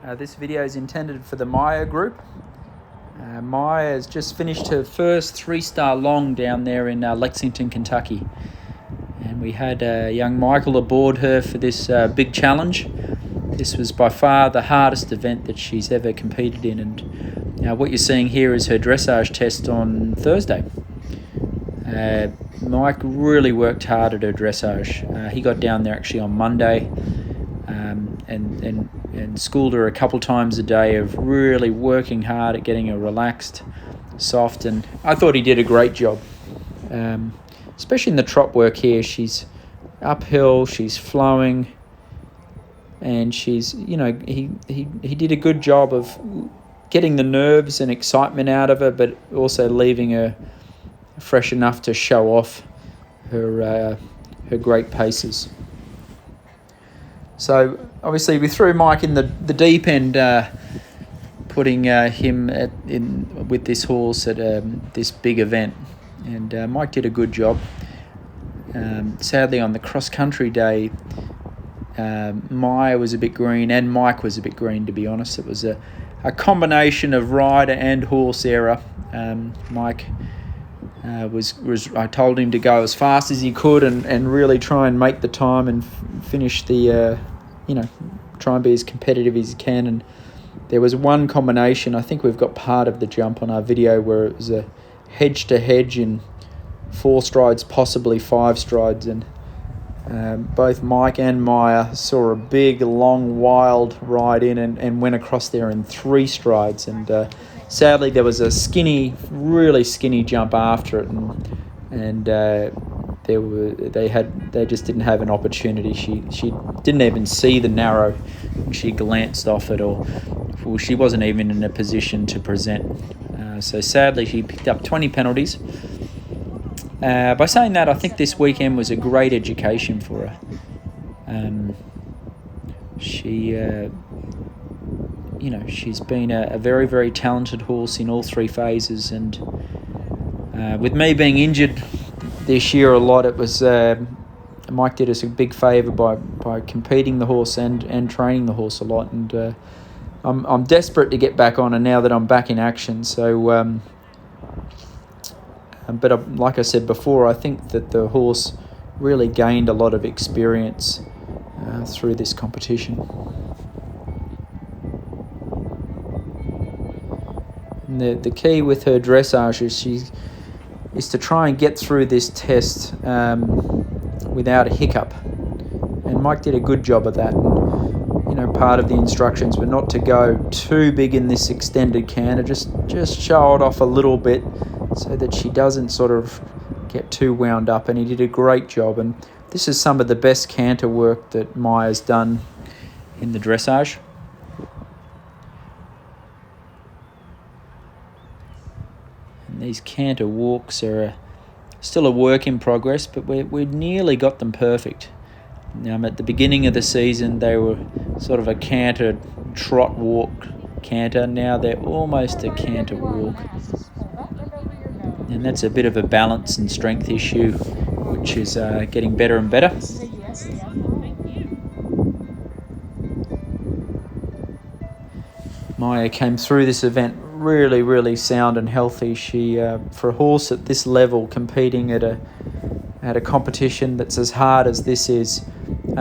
This video is intended for the Maya group. Maya has just finished her first 3-star long down there in Lexington, Kentucky. And we had young Michael aboard her for this big challenge. This was by far the hardest event that she's ever competed in. And what you're seeing here is her dressage test on Thursday. Mike really worked hard at her dressage. He got down there actually on Monday and schooled her a couple times a day of really working hard at getting her relaxed, soft, and I thought he did a great job. Especially in the trot work here, she's uphill, she's flowing, and she's, he did a good job of getting the nerves and excitement out of her, but also leaving her fresh enough to show off her great paces. So obviously we threw Mike in the deep end, putting him in with this horse at this big event, and Mike did a good job. Sadly, on the cross-country day, Maya was a bit green and Mike was a bit green, to be honest. It was a combination of rider and horse error. Mike was I told him to go as fast as he could and really try and make the time and finish the try and be as competitive as he can. And there was one combination, I think we've got part of the jump on our video, where it was a hedge to hedge in 4 strides, possibly 5 strides, and both Mike and Maya saw a big, long, wild ride in and went across there in 3 strides. And sadly, there was a really skinny jump after it, and they just didn't have an opportunity. She didn't even see the narrow. She glanced off it, or she wasn't even in a position to present. So sadly, she picked up 20 penalties. By saying that, I think this weekend was a great education for her. She's been a very, very talented horse in all 3 phases, and with me being injured this year a lot, it was Mike did us a big favour by competing the horse and training the horse a lot, and I'm desperate to get back on her now that I'm back in action. So, but like I said before, I think that the horse really gained a lot of experience through this competition. And the key with her dressage is to try and get through this test without a hiccup. And Mike did a good job of that. And, part of the instructions were not to go too big in this extended canter, just show it off a little bit so that she doesn't sort of get too wound up. And he did a great job. And this is some of the best canter work that Maya's done in the dressage. And these canter walks are still a work in progress, but we nearly got them perfect. At the beginning of the season, they were sort of a canter trot walk canter. Now they're almost a canter walk. And that's a bit of a balance and strength issue, which is getting better and better. Maya came through this event really, really sound and healthy. She, for a horse at this level, competing at a competition that's as hard as this is,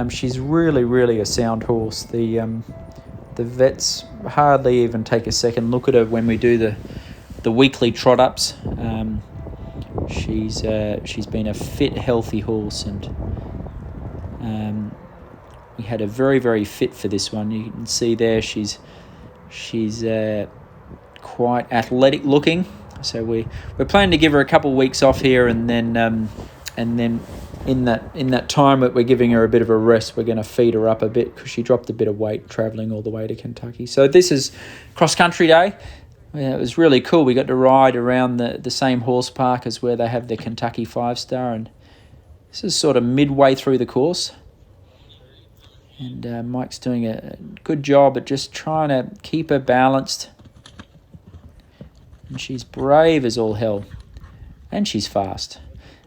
she's really, really a sound horse. The vets hardly even take a second look at her when we do the weekly trot ups. She's been a fit, healthy horse, and we had her very, very fit for this one. You can see there she's quite athletic looking. So we're planning to give her a couple of weeks off here, and then in that time that we're giving her a bit of a rest, we're going to feed her up a bit because she dropped a bit of weight travelling all the way to Kentucky. So this is cross-country day. It was really cool. We got to ride around the same horse park as where they have the Kentucky 5-star, and this is sort of midway through the course. And Mike's doing a good job at just trying to keep her balanced. And she's brave as all hell. And she's fast.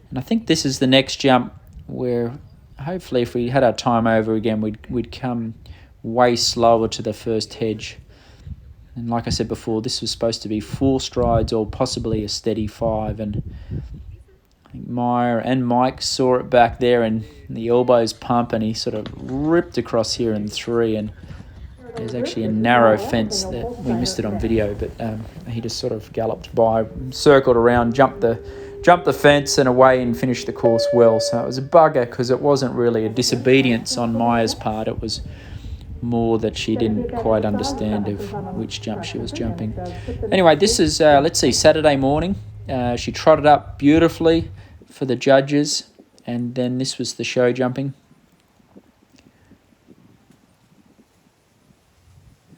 And I think this is the next jump where hopefully if we had our time over again, we'd come way slower to the first hedge. And like I said before, this was supposed to be 4 strides or possibly a steady 5. And I think Maya and Mike saw it back there and the elbows pump, and he sort of ripped across here in 3. And there's actually a narrow fence that we missed it on video, but he just sort of galloped by, circled around, jumped the fence and away, and finished the course well. So it was a bugger because it wasn't really a disobedience on Maya's part. It was more that she didn't quite understand of which jump she was jumping. Anyway, this is, let's see, Saturday morning. She trotted up beautifully for the judges, and then this was the show jumping.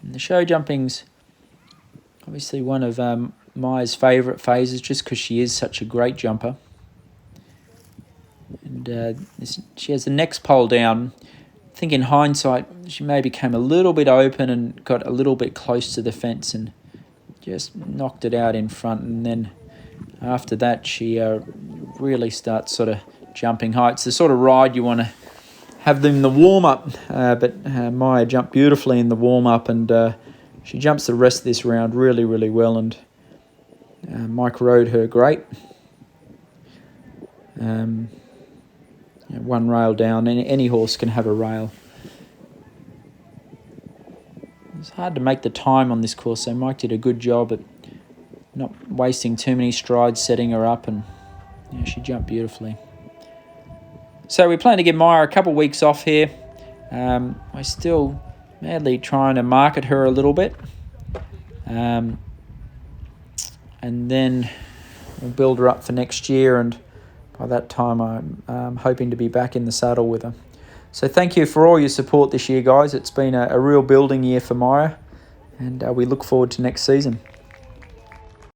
And the show jumping's obviously one of Maya's favourite phases, just because she is such a great jumper. And she has the next pole down. I think in hindsight, she maybe came a little bit open and got a little bit close to the fence and just knocked it out in front. And then after that, she really starts sort of jumping high. It's the sort of ride you want to have them in the warm-up. But Maya jumped beautifully in the warm-up, and she jumps the rest of this round really, really well. And Mike rode her great. One rail down. Any horse can have a rail. It's hard to make the time on this course, so Mike did a good job at not wasting too many strides setting her up, and she jumped beautifully. So we plan to give Maya a couple of weeks off here. We're still madly trying to market her a little bit. And then we'll build her up for next year, and by that time I'm hoping to be back in the saddle with her. So thank you for all your support this year, guys. It's been a real building year for Maya, and we look forward to next season.